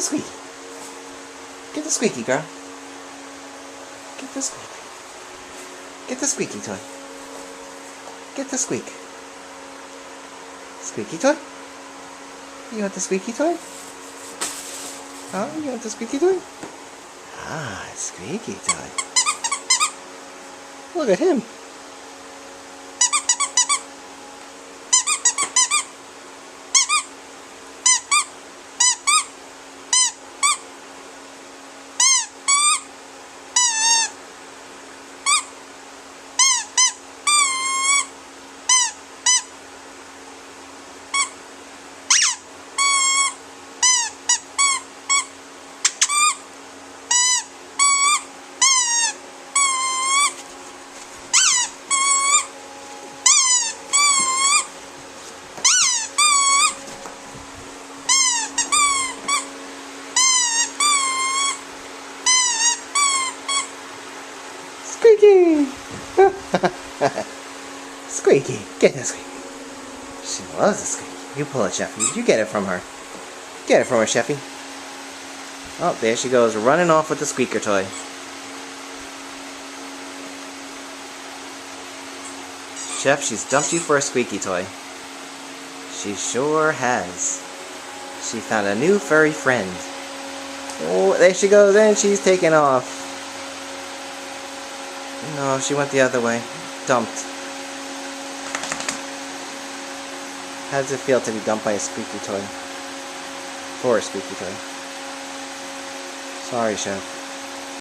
the squeaky. Get the squeaky, girl. Get the squeak. Get the squeaky toy. Get the squeak. Squeaky toy? You want the squeaky toy? Oh, you want the squeaky toy? Ah, squeaky toy. Look at him. Squeaky! Squeaky! Get that squeaky. She loves the squeaky. You pull it, Sheffy. You get it from her. Get it from her, Sheffy. Oh, there she goes, running off with the squeaker toy. Chef, she's dumped you for a squeaky toy. She sure has. She found a new furry friend. Oh, there she goes, and she's taking off. No, she went the other way. Dumped. How does it feel to be dumped by a squeaky toy? For a squeaky toy. Sorry, Chef.